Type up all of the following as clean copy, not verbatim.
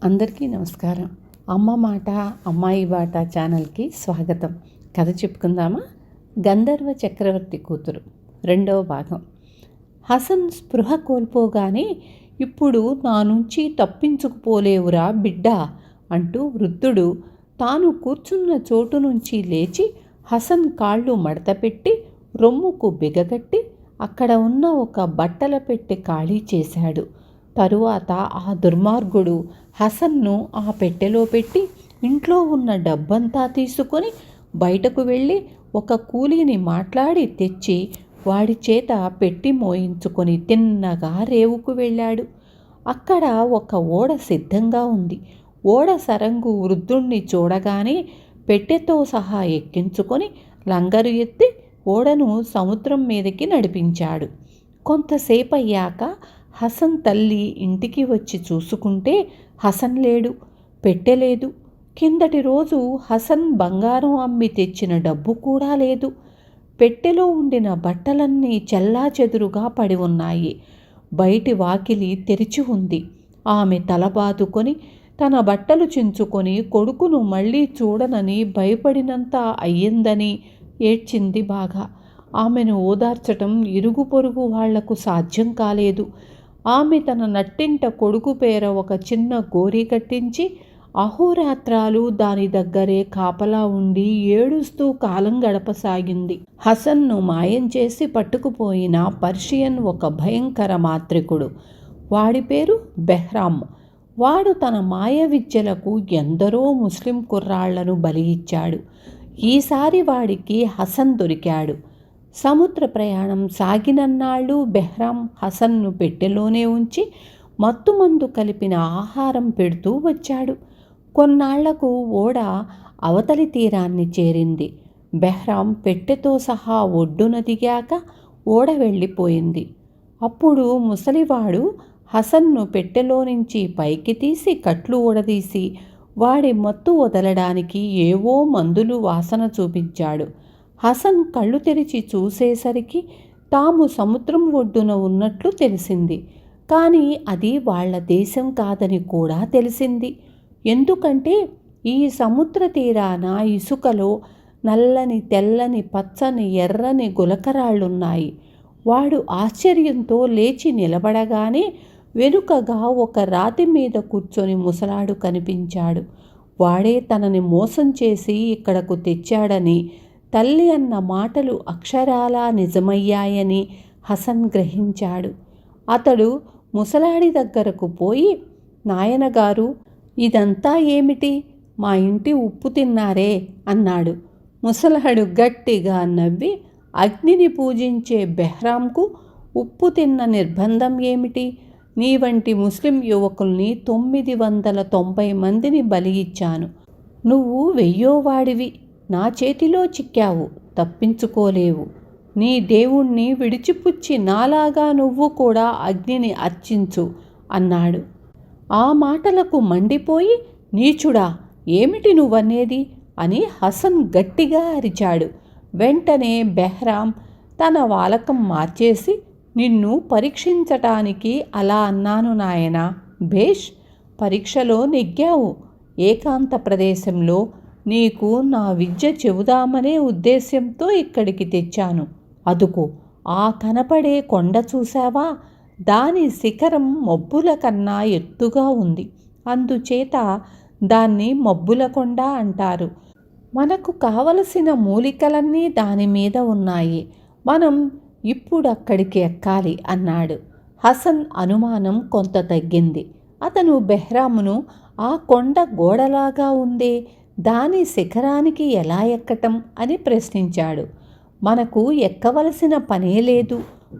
అందరికీ నమస్కారం. అమ్మ మాట అమ్మాయి బాట ఛానల్కి స్వాగతం. కథ చెప్పుకుందామా? గంధర్వ చక్రవర్తి కూతురు రెండవ భాగం. హసన్ స్పృహ కోల్పోగానే, ఇప్పుడు నా నుంచి తప్పించుకుపోలేవురా బిడ్డా అంటూ వృద్ధుడు తాను కూర్చున్న చోటు నుంచి లేచి హసన్ కాళ్ళు మడతపెట్టి రొమ్ముకు బిగగట్టి అక్కడ ఉన్న ఒక బట్టల పెట్టె ఖాళీ చేశాడు. తరువాత ఆ దుర్మార్గుడు హసన్ను ఆ పెట్టెలో పెట్టి ఇంట్లో ఉన్న డబ్బంతా తీసుకొని బయటకు వెళ్ళి ఒక కూలీని మాట్లాడి తెచ్చి వాడి చేత పెట్టి మోయించుకొని తిన్నగా రేవుకు వెళ్ళాడు. అక్కడ ఒక ఓడ సిద్ధంగా ఉంది. ఓడ సరంగు వృద్ధుణ్ణి చూడగానే పెట్టెతో సహా ఎక్కించుకొని లంగరు ఎత్తి ఓడను సముద్రం మీదకి నడిపించాడు. కొంతసేపు అయ్యాక హసన్ తల్లి ఇంటికి వచ్చి చూసుకుంటే హసన్ లేడు, పెట్టెలేదు. కిందటి రోజు హసన్ బంగారం అమ్మి తెచ్చిన డబ్బు కూడా లేదు. పెట్టెలో ఉండిన బట్టలన్నీ చెల్లాచెదురుగా పడి ఉన్నాయి. బయటి వాకిలి తెరిచి ఉంది. ఆమె తల బాదుకొని తన బట్టలు చించుకొని కొడుకును మళ్ళీ చూడనని భయపడినంత అయ్యిందని ఏడ్చింది బాగా. ఆమెను ఓదార్చటం ఇరుగు పొరుగు వాళ్లకు సాధ్యం కాలేదు. ఆమె తన నట్టింట కొడుకు పేర ఒక చిన్న గోరి కట్టించి అహోరాత్రాలు దాని దగ్గరే కాపలా ఉండి ఏడుస్తూ కాలం గడపసాగింది. హసన్ను మాయం చేసి పట్టుకుపోయిన పర్షియన్ ఒక భయంకర మాంత్రికుడు. వాడి పేరు బెహ్రామ్. వాడు తన మాయ విద్యలకు ఎందరో ముస్లిం కుర్రాళ్లను బలి ఇచ్చాడు. ఈసారి వాడికి హసన్ దొరికాడు. సముద్ర ప్రయాణం సాగినన్నాళ్ళు బెహ్రామ్ హసన్ను పెట్టెలోనే ఉంచి మత్తుమందు కలిపిన ఆహారం పెడుతూ వచ్చాడు. కొన్నాళ్లకు ఓడ అవతలి తీరాన్ని చేరింది. బెహ్రామ్ పెట్టెతో సహా ఒడ్డున దిగాక ఓడ వెళ్ళిపోయింది. అప్పుడు ముసలివాడు హసన్ను పెట్టెలో నుంచి పైకి తీసి కట్లు ఊడదీసి వాడి మత్తు వదలడానికి ఏవో మందులు వాసన చూపించాడు. హసన్ కళ్ళు తెరిచి చూసేసరికి తాము సముద్రం ఒడ్డున ఉన్నట్లు తెలిసింది. కానీ అది వాళ్ల దేశం కాదని కూడా తెలిసింది. ఎందుకంటే ఈ సముద్ర తీరాన ఇసుకలో నల్లని, తెల్లని, పచ్చని, ఎర్రని గులకరాళ్లున్నాయి. వాడు ఆశ్చర్యంతో లేచి నిలబడగానే వెనుకగా ఒక రాతి మీద కూర్చొని ముసలాడు కనిపించాడు. వాడే తనని మోసం చేసి ఇక్కడకు తెచ్చాడని, తల్లి అన్న మాటలు అక్షరాలా నిజమయ్యాయని హసన్ గ్రహించాడు. అతడు ముసలాడి దగ్గరకు పోయి, నాయనగారు, ఇదంతా ఏమిటి? మా ఇంటి ఉప్పు తిన్నారే అన్నాడు. ముసలాడు గట్టిగా నవ్వి, అగ్నిని పూజించే బెహ్రాంకు ఉప్పు తిన్న నిర్బంధం ఏమిటి? నీ వంటి ముస్లిం యువకుల్ని 990 మందిని బలి ఇచ్చాను. నువ్వు 1000వ వాడివి. నా చేతిలో చిక్కావు, తప్పించుకోలేవు. నీ దేవుణ్ణి విడిచిపుచ్చి నాలాగా నువ్వు కూడా అగ్నిని అర్చించు అన్నాడు. ఆ మాటలకు మండిపోయి, నీచుడా, ఏమిటి నువ్వనేది అని హసన్ గట్టిగా అరిచాడు. వెంటనే బెహ్రామ్ తన వాలకం మార్చేసి, నిన్ను పరీక్షించటానికి అలా అన్నాను నాయనా. భేష్, పరీక్షలో నెగ్గావు. ఏకాంత ప్రదేశంలో నీకు నా విద్య చెబుదామనే ఉద్దేశ్యంతో ఇక్కడికి తెచ్చాను. అదుకో, ఆ కనపడే కొండ చూశావా? దాని శిఖరం మబ్బుల కన్నా ఎత్తుగా ఉంది. అందుచేత దాన్ని మబ్బుల కొండ అంటారు. మనకు కావలసిన మూలికలన్నీ దాని మీద ఉన్నాయి. మనం ఇప్పుడు అక్కడికి ఎక్కాలి అన్నాడు. హసన్ అనుమానం కొంత తగ్గింది. అతను బెహ్రామును ఆ కొండ గోడలాగా ఉందే, దాని శిఖరానికి ఎలా ఎక్కటం అని ప్రశ్నించాడు. మనకు ఎక్కవలసిన పనే లేదు,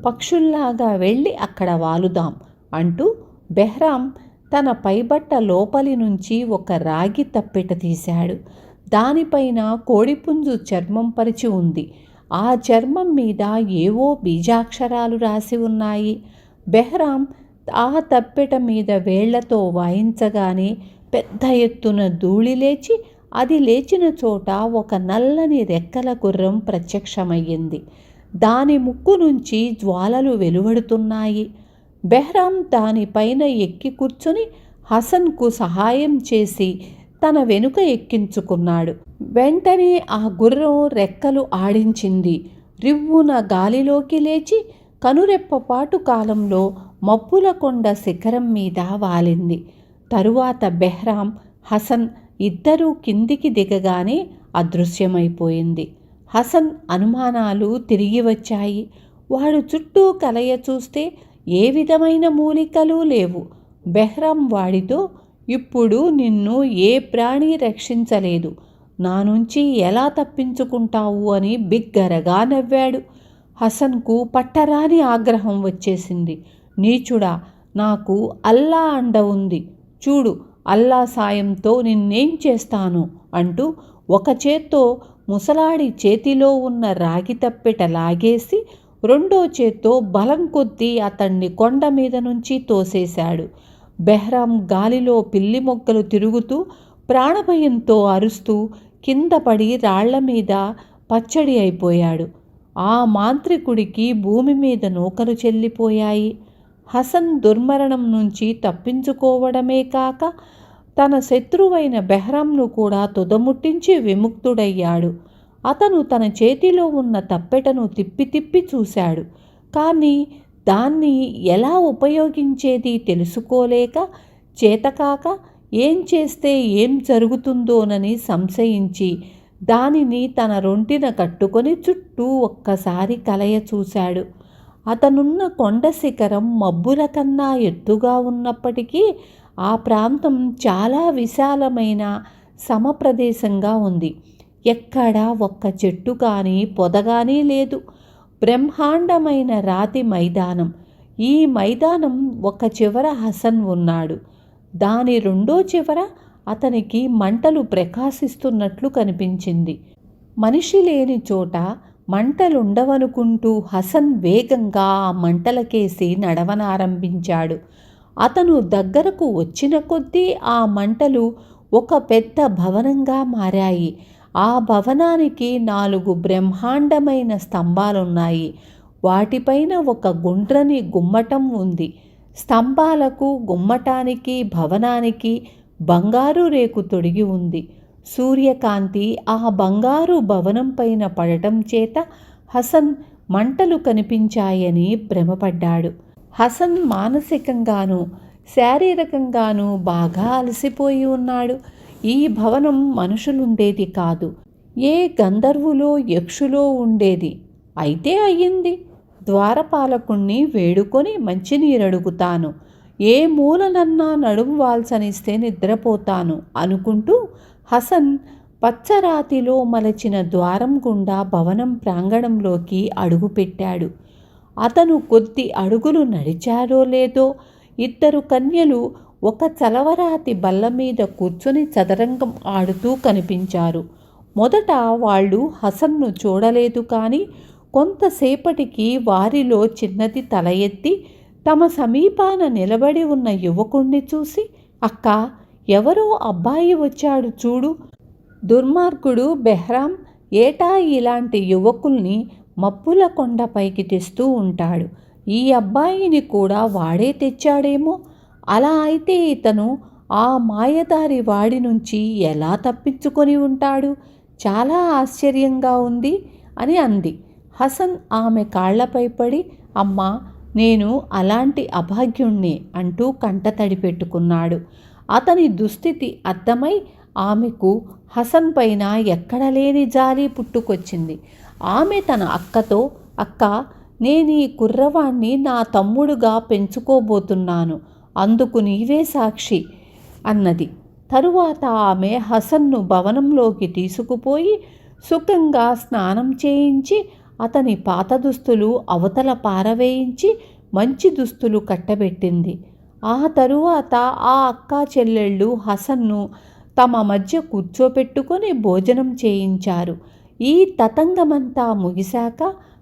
పక్షుల్లాగా వెళ్ళి అక్కడ వాలుదాం అంటూ బెహ్రామ్ తన పైబట్ట లోపలి నుంచి ఒక రాగి తప్పెట తీశాడు. దానిపైన కోడిపుంజు చర్మం పరిచి ఉంది. ఆ చర్మం మీద ఏవో బీజాక్షరాలు రాసి ఉన్నాయి. బెహ్రామ్ ఆ తప్పెట మీద వేళ్లతో వాయించగానే పెద్ద ఎత్తున ధూళి లేచి, అది లేచిన చోట ఒక నల్లని రెక్కల గుర్రం ప్రత్యక్షమయ్యింది. దాని ముక్కు నుంచి జ్వాలలు వెలువడుతున్నాయి. బెహ్రామ్ దానిపైన ఎక్కి కూర్చుని హసన్కు సహాయం చేసి తన వెనుక ఎక్కించుకున్నాడు. వెంటనే ఆ గుర్రం రెక్కలు ఆడించింది. రివ్వున గాలిలోకి లేచి కనురెప్పపాటు కాలంలో మబ్బుల కొండ శిఖరం మీద వాలింది. తరువాత బెహ్రాం, హసన్ ఇద్దరూ కిందికి దిగగానే అదృశ్యమైపోయింది. హసన్ అనుమానాలు తిరిగి వచ్చాయి. వాడు చుట్టూ కలయ చూస్తే ఏ విధమైన మూలికలు లేవు. బెహ్రాం వాడితో, ఇప్పుడు నిన్ను ఏ ప్రాణి రక్షించలేదు, నా నుంచి ఎలా తప్పించుకుంటావు అని బిగ్గరగా నవ్వాడు. హసన్కు పట్టరాని ఆగ్రహం వచ్చేసింది. నీచుడా, నాకు అల్లా అండ ఉంది, చూడు అల్లా సాయంతో నిన్నేం చేస్తాను అంటూ ఒక చేత్తో ముసలాడి చేతిలో ఉన్న రాగి తప్పెట లాగేసి రెండో చేత్తో బలం కొద్దీ అతన్ని కొండ మీద నుంచి తోసేశాడు. బెహ్రాం గాలిలో పిల్లి మొగ్గలు తిరుగుతూ ప్రాణభయంతో అరుస్తూ కింద పడి రాళ్ల మీద పచ్చడి అయిపోయాడు. ఆ మాంత్రికుడికి భూమి మీద నూకలు చెల్లిపోయాయి. హసన్ దుర్మరణం నుంచి తప్పించుకోవడమే కాక తన శత్రువైన బెహ్రాంను కూడా తుదముట్టించి విముక్తుడయ్యాడు. అతను తన చేతిలో ఉన్న తప్పెటను తిప్పి తిప్పి చూశాడు. కానీ దాన్ని ఎలా ఉపయోగించేది తెలుసుకోలేక, చేతకాక ఏం చేస్తే ఏం జరుగుతుందోనని సంశయించి దానిని తన రొంటిన కట్టుకొని చుట్టూ ఒక్కసారి కలయ చూశాడు. అతనున్న కొండ శిఖరం మబ్బుల కన్నా ఎత్తుగా ఉన్నప్పటికీ ఆ ప్రాంతం చాలా విశాలమైన సమప్రదేశంగా ఉంది. ఎక్కడా ఒక్క చెట్టు కానీ పొద కానీ లేదు. బ్రహ్మాండమైన రాతి మైదానం. ఈ మైదానం ఒక చివర హసన్ ఉన్నాడు. దాని రెండో చివర అతనికి మంటలు ప్రకాశిస్తున్నట్లు కనిపించింది. మనిషి లేని చోట మంటలుండవనుకుంటూ హసన్ వేగంగా ఆ మంటలకేసి నడవనారంభించాడు. అతను దగ్గరకు వచ్చిన కొద్దీ ఆ మంటలు ఒక పెద్ద భవనంగా మారాయి. ఆ భవనానికి 4 బ్రహ్మాండమైన స్తంభాలున్నాయి. వాటిపైన ఒక గుండ్రని గుమ్మటం ఉంది. స్తంభాలకు, గుమ్మటానికి, భవనానికి బంగారు రేకు తొడిగి ఉంది. సూర్యకాంతి ఆ బంగారు భవనం పైన పడటం చేత హసన్ మంటలు కనిపించాయని భ్రమపడ్డాడు. హసన్ మానసికంగానూ శారీరకంగానూ బాగా అలసిపోయి ఉన్నాడు. ఈ భవనం మనుషులుండేది కాదు, ఏ గంధర్వులో యక్షులో ఉండేది. అయితే అయ్యింది, ద్వారపాలకుణ్ణి వేడుకొని మంచినీరడుగుతాను, ఏ మూలనన్నా నడుము వాల్సనిస్తే నిద్రపోతాను అనుకుంటూ హసన్ పచ్చరాతిలో మలచిన ద్వారం గుండా భవనం ప్రాంగణంలోకి అడుగుపెట్టాడు. అతను కొద్ది అడుగులు నడిచాడో లేదో 2 కన్యలు ఒక చలవరాతి బల్ల మీద కూర్చొని చదరంగం ఆడుతూ కనిపించారు. మొదట వాళ్ళు హసన్ను చూడలేదు. కానీ కొంతసేపటికి వారిలో చిన్నది తల ఎత్తి తమ సమీపాన నిలబడి ఉన్న యువకుణ్ణి చూసి, అక్కా, ఎవరో అబ్బాయి వచ్చాడు చూడు. దుర్మార్గుడు బెహ్రాం ఏటా ఇలాంటి యువకుల్ని మబ్బుల కొండపైకి తెస్తూ ఉంటాడు. ఈ అబ్బాయిని కూడా వాడే తెచ్చాడేమో. అలా అయితే ఇతను ఆ మాయదారి వాడి నుంచి ఎలా తప్పించుకొని ఉంటాడు? చాలా ఆశ్చర్యంగా ఉంది అని అంది. హసన్ ఆమె కాళ్లపై పడి, అమ్మా, నేను అలాంటి అభాగ్యుణ్ణి అంటూ కంటతడి పెట్టుకున్నాడు. అతని దుస్థితి అర్థమై ఆమెకు హసన్ పైన ఎక్కడలేని జాలి పుట్టుకొచ్చింది. ఆమె తన అక్కతో, అక్క, నేను ఈ కుర్రవాణ్ణి నా తమ్ముడుగా పెంచుకోబోతున్నాను, అందుకు నీవే సాక్షి అన్నది. తరువాత ఆమె హసన్ను భవనంలోకి తీసుకుపోయి సుఖంగా స్నానం చేయించి అతని పాత దుస్తులు అవతల పారవేయించి మంచి దుస్తులు కట్టబెట్టింది. ఆ తరువాత ఆ అక్కా చెల్లెళ్ళు హసన్ను తమ మధ్య కూర్చోపెట్టుకొని భోజనం చేయించారు. ఈ తతంగమంతా ముగిశాక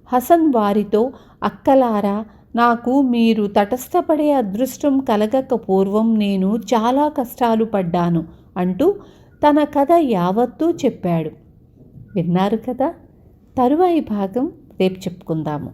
హసన్ వారితో, అక్కలారా, నాకు మీరు తటస్థపడే అదృష్టం కలగక పూర్వం నేను చాలా కష్టాలు పడ్డాను అంటూ తన కథ యావత్తూ చెప్పాడు. విన్నారు కదా? తరువాయి భాగం రేపు చెప్పుకుందాము.